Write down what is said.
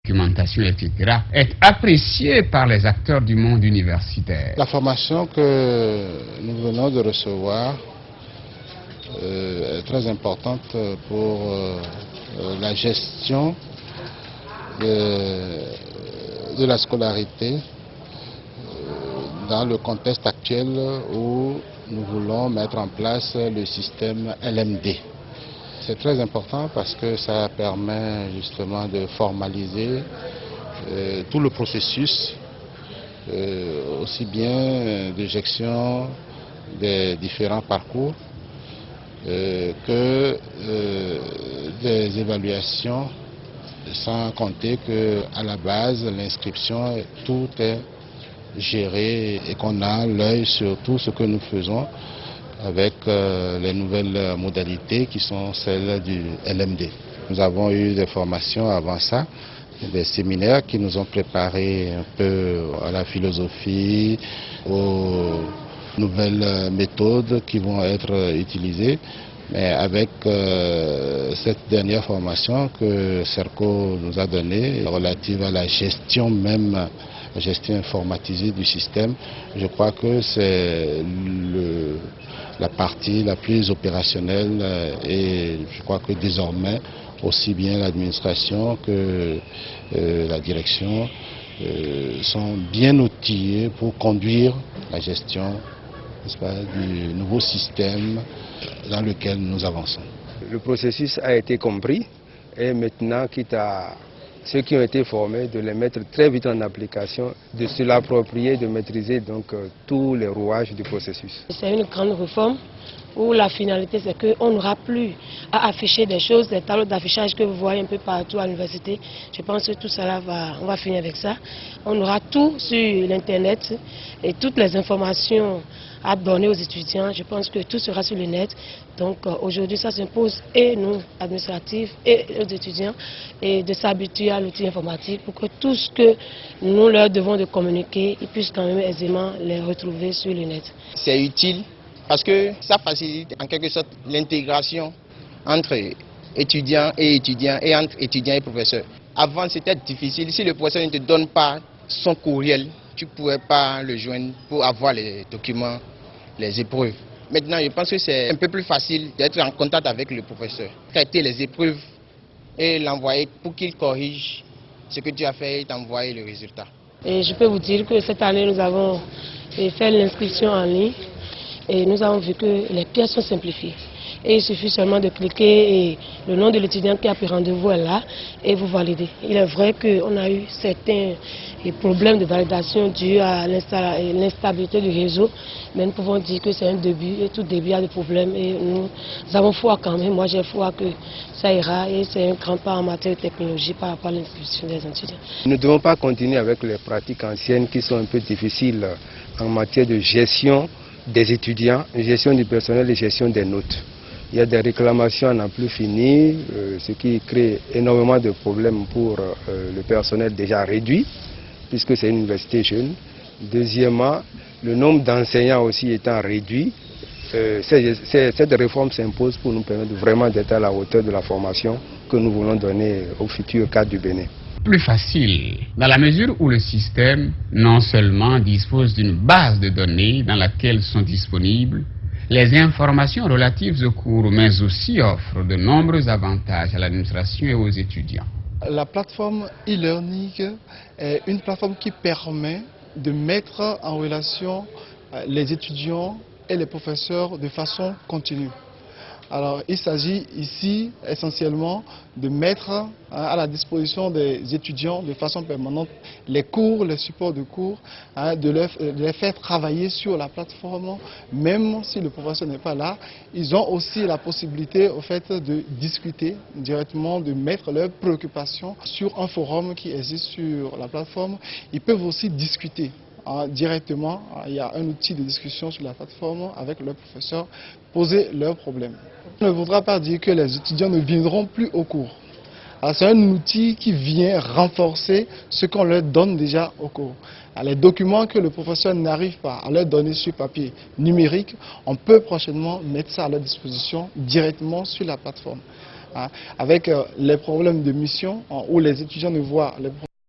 documentation, etc., est appréciée par les acteurs du monde universitaire. La formation que nous venons de recevoir est très importante pour la gestion de la scolarité dans le contexte actuel où nous voulons mettre en place le système LMD. C'est très important parce que ça permet justement de formaliser tout le processus, aussi bien de gestion des différents parcours que des évaluations, sans compter qu'à la base, l'inscription, tout est géré et qu'on a l'œil sur tout ce que nous faisons avec les nouvelles modalités qui sont celles du LMD. Nous avons eu des formations avant ça, des séminaires qui nous ont préparé un peu à la philosophie, aux nouvelles méthodes qui vont être utilisées. Mais avec cette dernière formation que CERCO nous a donnée, relative à la gestion même, la gestion informatisée du système, je crois que c'est la partie la plus opérationnelle et je crois que désormais, aussi bien l'administration que la direction sont bien outillés pour conduire la gestion, n'est-ce pas, du nouveau système dans lequel nous avançons. Le processus a été compris et maintenant, quitte à ceux qui ont été formés, de les mettre très vite en application, de se l'approprier, de maîtriser donc tous les rouages du processus. C'est une grande réforme où la finalité c'est qu'on n'aura plus à afficher des choses, des tableaux d'affichage que vous voyez un peu partout à l'université. Je pense que tout cela on va finir avec ça. On aura tout sur l'internet et toutes les informations à donner aux étudiants. Je pense que tout sera sur le net. Donc aujourd'hui ça s'impose et nous, administratifs et aux étudiants, et de s'habituer à l'outil informatique pour que tout ce que nous leur devons de communiquer, ils puissent quand même aisément les retrouver sur le net. C'est utile parce que ça facilite en quelque sorte l'intégration entre étudiants et entre étudiants et professeurs. Avant c'était difficile, si le professeur ne te donne pas son courriel, tu ne pourrais pas le joindre pour avoir les documents, les épreuves. Maintenant, je pense que c'est un peu plus facile d'être en contact avec le professeur, traiter les épreuves et l'envoyer pour qu'il corrige ce que tu as fait et t'envoyer le résultat. Et je peux vous dire que cette année, nous avons fait l'inscription en ligne et nous avons vu que les pièces sont simplifiées. Et il suffit seulement de cliquer et le nom de l'étudiant qui a pris rendez-vous est là et vous validez. Il est vrai qu'on a eu certains problèmes de validation dus à l'instabilité du réseau, mais nous pouvons dire que c'est un début et tout début a des problèmes et nous avons foi quand même. Moi j'ai foi que ça ira et c'est un grand pas en matière de technologie par rapport à l'inscription des étudiants. Nous ne devons pas continuer avec les pratiques anciennes qui sont un peu difficiles en matière de gestion des étudiants, gestion du personnel et gestion des notes. Il y a des réclamations à n'en plus finir, ce qui crée énormément de problèmes pour le personnel déjà réduit, puisque c'est une université jeune. Deuxièmement, le nombre d'enseignants aussi étant réduit, cette réforme s'impose pour nous permettre vraiment d'être à la hauteur de la formation que nous voulons donner au futur cadre du Bénin. Plus facile, dans la mesure où le système non seulement dispose d'une base de données dans laquelle sont disponibles les informations relatives aux cours, mais aussi offre de nombreux avantages à l'administration et aux étudiants. La plateforme e-learning est une plateforme qui permet de mettre en relation les étudiants et les professeurs de façon continue. Alors, il s'agit ici essentiellement de mettre à la disposition des étudiants de façon permanente les cours, les supports de cours, de les faire travailler sur la plateforme, même si le professeur n'est pas là. Ils ont aussi la possibilité au fait, de discuter directement, de mettre leurs préoccupations sur un forum qui existe sur la plateforme. Ils peuvent aussi discuter directement. Il y a un outil de discussion sur la plateforme avec leurs professeurs, poser leurs problèmes. On ne voudra pas dire que les étudiants ne viendront plus au cours. C'est un outil qui vient renforcer ce qu'on leur donne déjà au cours. Les documents que le professeur n'arrive pas à leur donner sur papier numérique, on peut prochainement mettre ça à leur disposition directement sur la plateforme. avec les problèmes de mission où les étudiants ne voient les